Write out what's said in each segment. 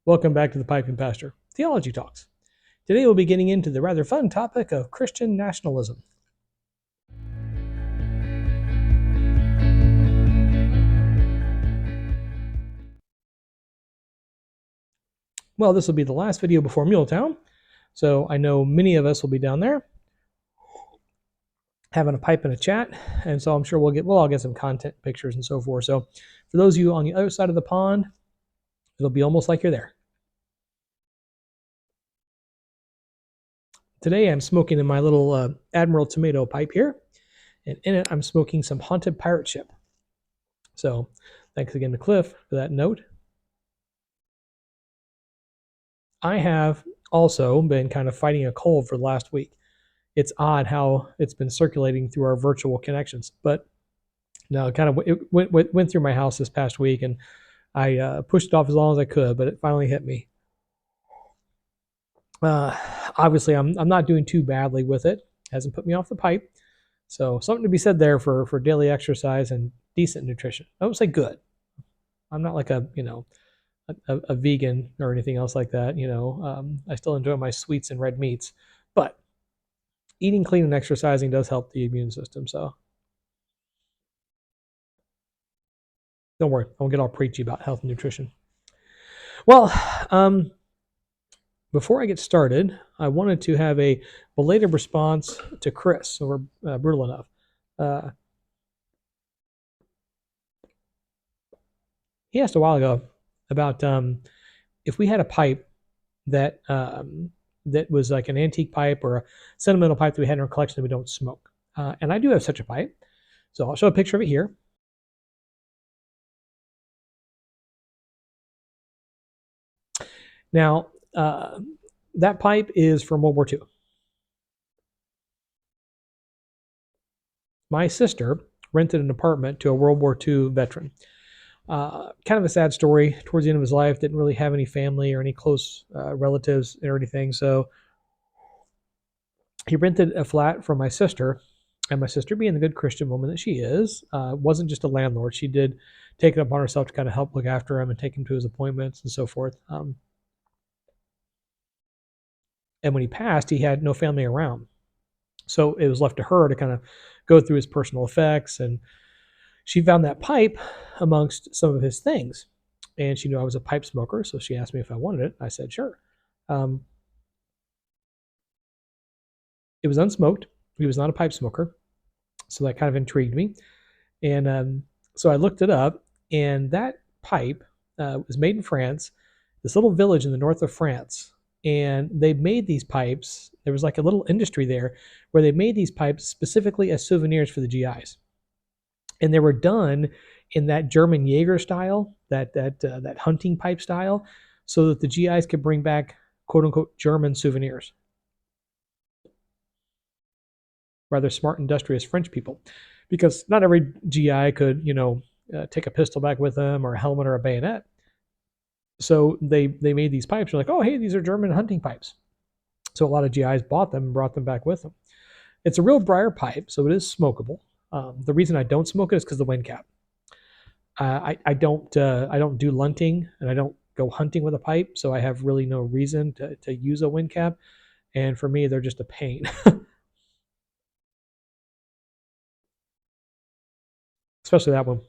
Welcome back to the Piping Pastor Theology Talks. Today we'll be getting into the rather fun topic of Christian nationalism. Well, this will be the last video before Muletown, so I know many of us will be down there having a pipe and a chat, and so I'm sure we'll all get some content, pictures, and so forth. So for those of you on the other side of the pond, it'll be almost like you're there. Today I'm smoking in my little Admiral Tomato pipe here, and in it I'm smoking some Haunted Pirate Ship. So thanks again to Cliff for that note. I have also been kind of fighting a cold for the last week. It's odd how it's been circulating through our virtual connections, but no, it kind of it went through my house this past week, and I pushed it off as long as I could, but it finally hit me. Obviously, I'm not doing too badly with it. Hasn't put me off the pipe, so something to be said there for daily exercise and decent nutrition. I would say good. I'm not like a vegan or anything else like that. I still enjoy my sweets and red meats, but eating clean and exercising does help the immune system. So don't worry, I won't get all preachy about health and nutrition. Well, before I get started, I wanted to have a belated response to Chris, so we're brutal enough. He asked a while ago about if we had a pipe that that was like an antique pipe or a sentimental pipe that we had in our collection that we don't smoke. And I do have such a pipe. So I'll show a picture of it here. Now, that pipe is from World War II. My sister rented an apartment to a World War II veteran. Kind of a sad story. Towards the end of his life, didn't really have any family or any close relatives or anything. So he rented a flat from my sister, and my sister, being the good Christian woman that she is, wasn't just a landlord. She did take it upon herself to kind of help look after him and take him to his appointments and so forth. And when he passed, he had no family around. So it was left to her to kind of go through his personal effects. And she found that pipe amongst some of his things. And she knew I was a pipe smoker, so she asked me if I wanted it. I said, sure. It was unsmoked. He was not a pipe smoker. So that kind of intrigued me. And so I looked it up, and that pipe was made in France, this little village in the north of France. And they made these pipes. There was like a little industry there where they made these pipes specifically as souvenirs for the GIs. And they were done in that German Jaeger style, that hunting pipe style, so that the GIs could bring back quote unquote German souvenirs. Rather smart, industrious French people, because not every GI could, take a pistol back with them or a helmet or a bayonet. So they made these pipes. They're like, oh, hey, these are German hunting pipes. So a lot of GIs bought them and brought them back with them. It's a real briar pipe, so it is smokable. The reason I don't smoke it is because of the wind cap. I don't do lunting, and I don't go hunting with a pipe, so I have really no reason to use a wind cap. And for me, they're just a pain. Especially that one.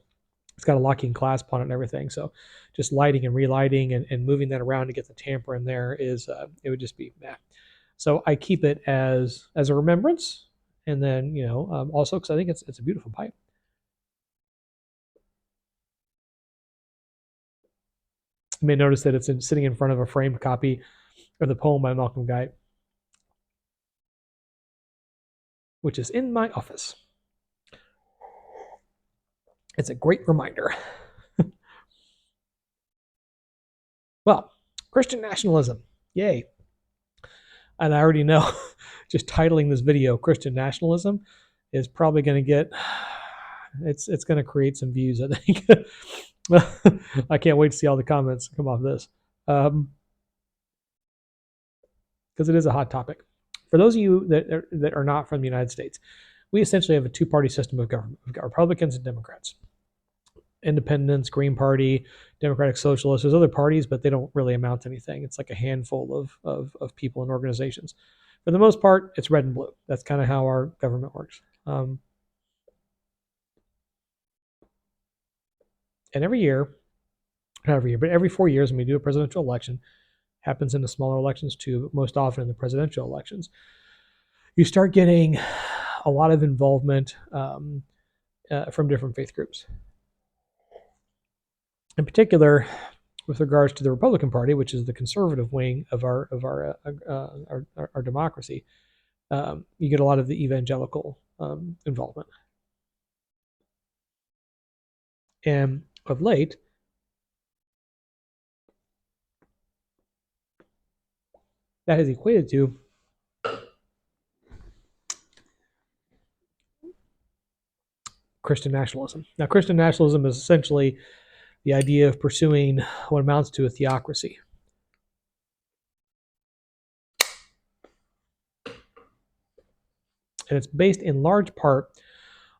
It's got a locking clasp on it and everything. So just lighting and relighting and moving that around to get the tamper in there is, it would just be bad. So I keep it as a remembrance. And then, also because I think it's a beautiful pipe. You may notice that it's sitting in front of a framed copy of the poem by Malcolm Guy, which is in my office. It's a great reminder. Well, Christian nationalism, yay. And I already know just titling this video Christian nationalism is probably going to get, it's going to create some views, I think. I can't wait to see all the comments come off this. Because it is a hot topic. For those of you that are not from the United States, we essentially have a two-party system of government. We've got Republicans and Democrats. Independents, Green Party, Democratic Socialists. There's other parties, but they don't really amount to anything. It's like a handful of people and organizations. For the most part, it's red and blue. That's kind of how our government works. And every year, not every year, but every 4 years, when we do a presidential election, happens in the smaller elections too, but most often in the presidential elections, you start getting a lot of involvement from different faith groups. In particular, with regards to the Republican Party, which is the conservative wing of our democracy, you get a lot of the evangelical involvement. And of late, that has equated to Christian nationalism. Now, Christian nationalism is essentially the idea of pursuing what amounts to a theocracy. And it's based in large part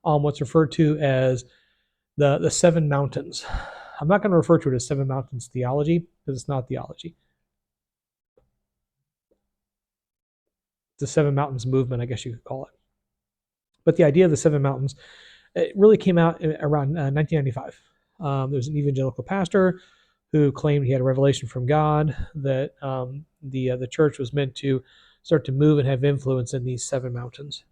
on what's referred to as the seven mountains. I'm not going to refer to it as seven mountains theology, because it's not theology. The seven mountains movement, I guess you could call it. But the idea of the seven mountains, it really came out around 1995. There was an evangelical pastor who claimed he had a revelation from God that the church was meant to start to move and have influence in these seven mountains.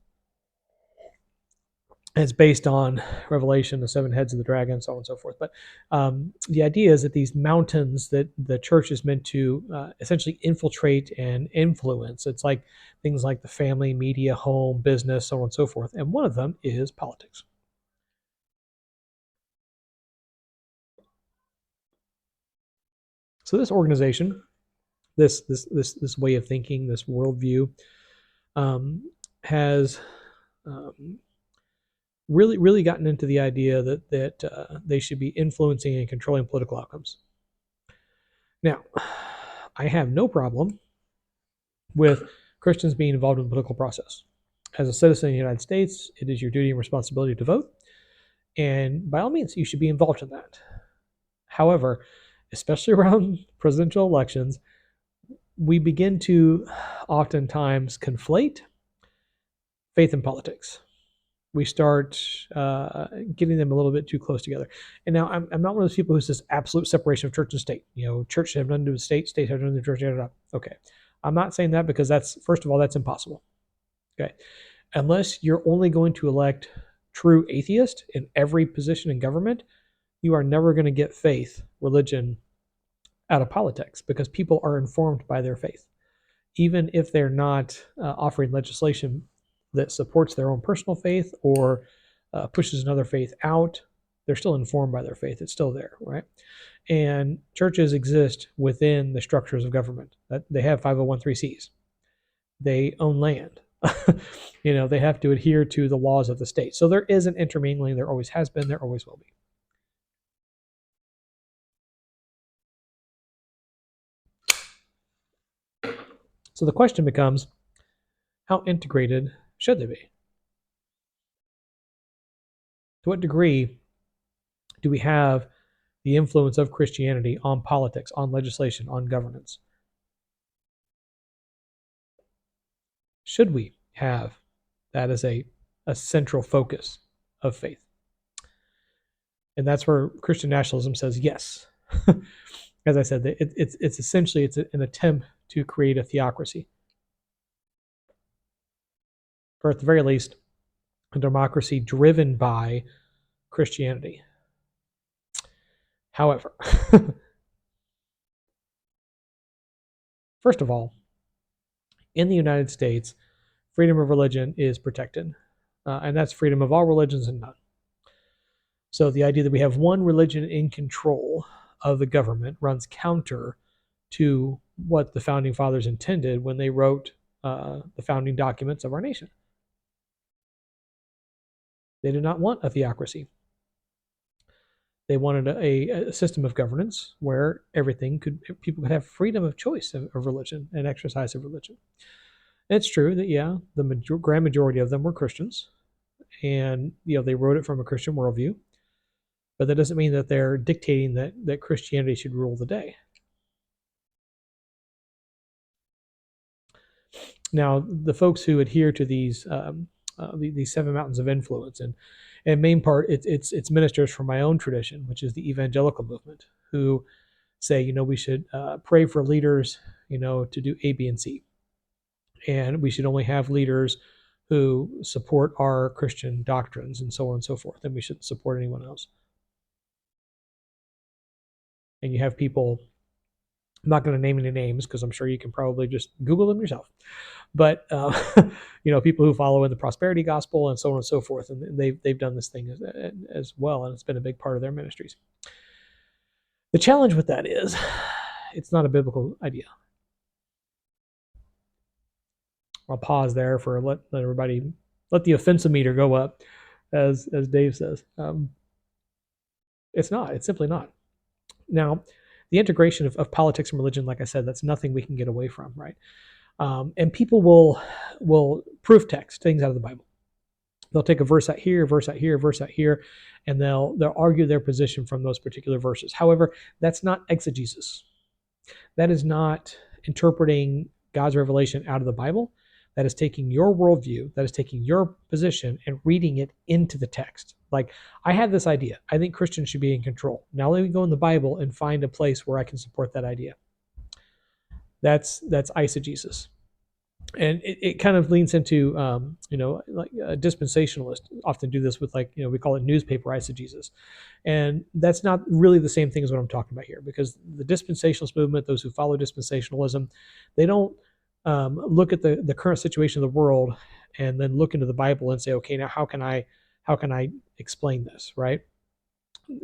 And it's based on Revelation, the seven heads of the dragon, so on and so forth. But the idea is that these mountains that the church is meant to essentially infiltrate and influence. It's like things like the family, media, home, business, so on and so forth. And one of them is politics. So this organization, this way of thinking, this worldview, has really gotten into the idea that they should be influencing and controlling political outcomes. Now, I have no problem with Christians being involved in the political process. As a citizen of the United States, it is your duty and responsibility to vote, and by all means, you should be involved in that. However, especially around presidential elections, we begin to oftentimes conflate faith and politics. We start getting them a little bit too close together. And now I'm not one of those people who says absolute separation of church and state. Church should have nothing to do with state, state have nothing to do with church. Okay. I'm not saying that because first of all, that's impossible. Okay. Unless you're only going to elect true atheists in every position in government, you are never going to get faith, religion out of politics, because people are informed by their faith. Even if they're not offering legislation that supports their own personal faith or pushes another faith out, they're still informed by their faith. It's still there, right? And churches exist within the structures of government. They have 501(c)(3)s. They own land. They have to adhere to the laws of the state. So there is an intermingling. There always has been. There always will be. So the question becomes, how integrated should they be? To what degree do we have the influence of Christianity on politics, on legislation, on governance? Should we have that as a central focus of faith? And that's where Christian nationalism says yes. As I said, it's essentially an attempt to create a theocracy, or at the very least, a democracy driven by Christianity. However, first of all, in the United States, freedom of religion is protected, and that's freedom of all religions and none. So the idea that we have one religion in control of the government runs counter to what the founding fathers intended when they wrote the founding documents of our nation. They did not want a theocracy. They wanted a system of governance where people could have freedom of choice of religion and exercise of religion. And it's true that, the grand majority of them were Christians, and they wrote it from a Christian worldview. but that doesn't mean that they're dictating that Christianity should rule the day. Now, the folks who adhere to these seven mountains of influence, and in main part, it's ministers from my own tradition, which is the evangelical movement, who say, we should pray for leaders, to do A, B, and C, and we should only have leaders who support our Christian doctrines, and so on and so forth, and we shouldn't support anyone else. And you have people, I'm not going to name any names because I'm sure you can probably just Google them yourself, but people who follow in the prosperity gospel and so on and so forth, and they've done this thing as well, and it's been a big part of their ministries. The challenge with that is it's not a biblical idea. I'll pause there for let everybody, let the offensive meter go up, as Dave says. It's not. It's simply not. Now, the integration of politics and religion, like I said, that's nothing we can get away from, right? And people will proof text things out of the Bible. They'll take a verse out here, verse out here, verse out here, and they'll argue their position from those particular verses. However, that's not exegesis. That is not interpreting God's revelation out of the Bible. That is taking your worldview, that is taking your position and reading it into the text. Like, I had this idea. I think Christians should be in control. Now let me go in the Bible and find a place where I can support that idea. That's eisegesis. And it kind of leans into, like dispensationalists often do this with, we call it newspaper eisegesis. And that's not really the same thing as what I'm talking about here, because the dispensationalist movement, those who follow dispensationalism, they don't look at the current situation of the world and then look into the Bible and say, okay, now how can I explain this, right?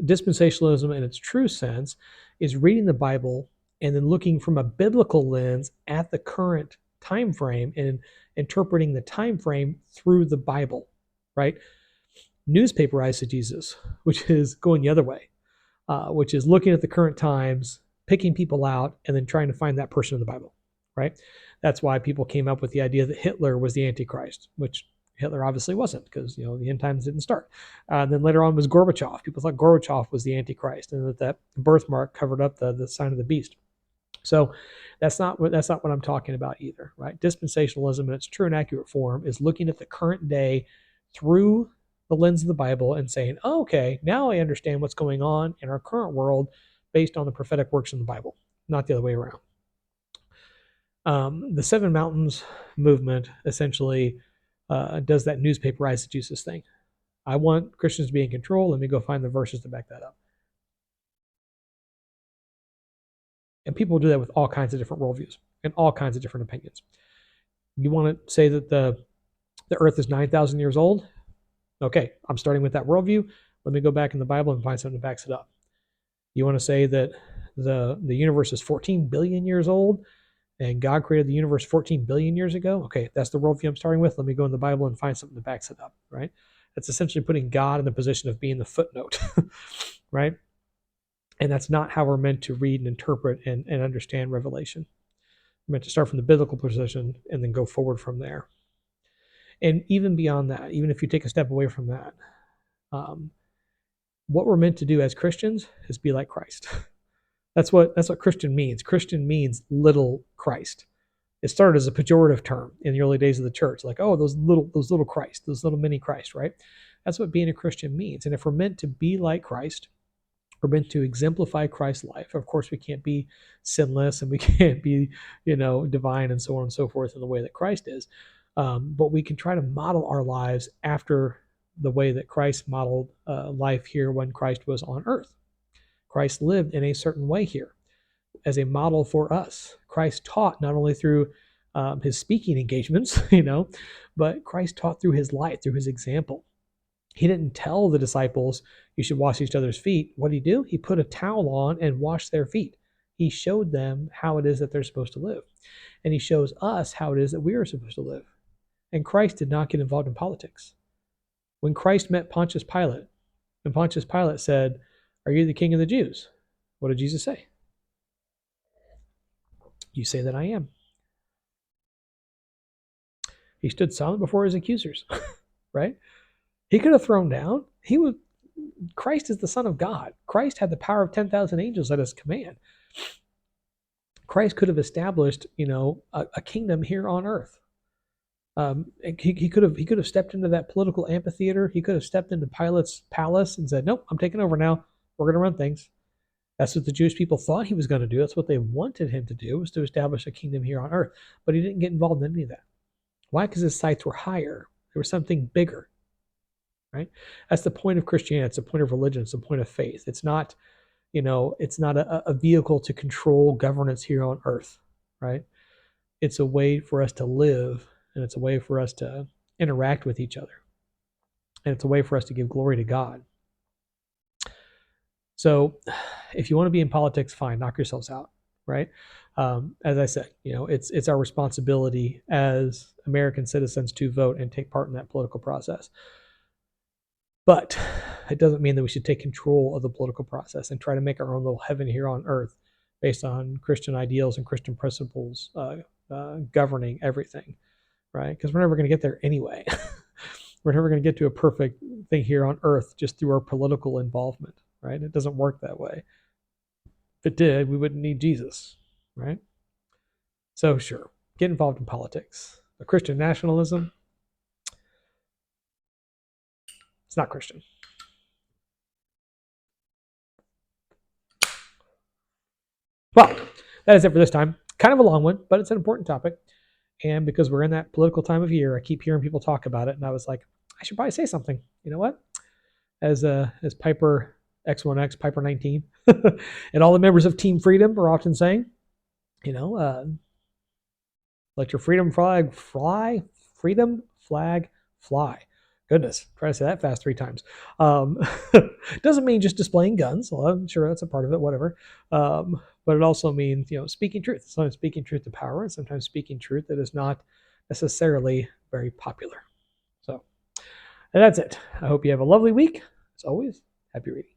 Dispensationalism in its true sense is reading the Bible and then looking from a biblical lens at the current time frame and interpreting the time frame through the Bible, right? Newspaper eisegesis, which is going the other way, which is looking at the current times, picking people out, and then trying to find that person in the Bible, right? That's why people came up with the idea that Hitler was the Antichrist, which Hitler obviously wasn't, because the end times didn't start. Then later on was Gorbachev. People thought Gorbachev was the Antichrist, and that birthmark covered up the sign of the beast. So that's not what I'm talking about either, right? Dispensationalism in its true and accurate form is looking at the current day through the lens of the Bible and saying, oh, okay, now I understand what's going on in our current world based on the prophetic works in the Bible, not the other way around. The Seven Mountains movement essentially does that newspaper eisegesis thing. I want Christians to be in control. Let me go find the verses to back that up. And people do that with all kinds of different worldviews and all kinds of different opinions. You want to say that the earth is 9,000 years old? Okay, I'm starting with that worldview. Let me go back in the Bible and find something that backs it up. You want to say that the universe is 14 billion years old and God created the universe 14 billion years ago? Okay, that's the worldview I'm starting with. Let me go in the Bible and find something that backs it up, right? That's essentially putting God in the position of being the footnote, right? And that's not how we're meant to read and interpret and understand Revelation. We're meant to start from the biblical position and then go forward from there. And even beyond that, even if you take a step away from that, what we're meant to do as Christians is be like Christ. That's what Christian means. Christian means little Christ. It started as a pejorative term in the early days of the church, like, oh, those little Christ, those little mini Christ, right? That's what being a Christian means. And if we're meant to be like Christ, we're meant to exemplify Christ's life. Of course, we can't be sinless and we can't be, divine and so on and so forth in the way that Christ is. But we can try to model our lives after the way that Christ modeled life here when Christ was on earth. Christ lived in a certain way here as a model for us. Christ taught not only through his speaking engagements, but Christ taught through his life, through his example. He didn't tell the disciples, you should wash each other's feet. What did he do? He put a towel on and washed their feet. He showed them how it is that they're supposed to live. And he shows us how it is that we are supposed to live. And Christ did not get involved in politics. When Christ met Pontius Pilate, and Pontius Pilate said, are you the king of the Jews? What did Jesus say? You say that I am. He stood silent before his accusers, right? He could have thrown down. Christ is the Son of God. Christ had the power of 10,000 angels at his command. Christ could have established, a kingdom here on earth. He could have stepped into that political amphitheater. He could have stepped into Pilate's palace and said, "Nope, I'm taking over now. We're going to run things." That's what the Jewish people thought he was going to do. That's what they wanted him to do, was to establish a kingdom here on earth. But he didn't get involved in any of that. Why? Because his sights were higher. There was something bigger, right? That's the point of Christianity. It's the point of religion. It's the point of faith. It's not, it's not a vehicle to control governance here on earth, right? It's a way for us to live, and it's a way for us to interact with each other, and it's a way for us to give glory to God. So if you want to be in politics, fine, knock yourselves out, right? As I said, it's our responsibility as American citizens to vote and take part in that political process. But it doesn't mean that we should take control of the political process and try to make our own little heaven here on earth based on Christian ideals and Christian principles governing everything, right? Because we're never going to get there anyway. We're never going to get to a perfect thing here on earth just through our political involvement, right? It doesn't work that way. If it did, we wouldn't need Jesus, right? So sure, get involved in politics. But Christian nationalism, it's not Christian. Well, that is it for this time. Kind of a long one, but it's an important topic. And because we're in that political time of year, I keep hearing people talk about it, and I was like, I should probably say something. You know what? As Piper X1X, Piper 19, and all the members of Team Freedom are often saying, let your freedom flag fly, freedom flag fly. Goodness, try to say that fast 3 times. Doesn't mean just displaying guns. Well, I'm sure that's a part of it, whatever. But it also means, speaking truth. Sometimes speaking truth to power, and sometimes speaking truth that is not necessarily very popular. So, and that's it. I hope you have a lovely week. As always, happy reading.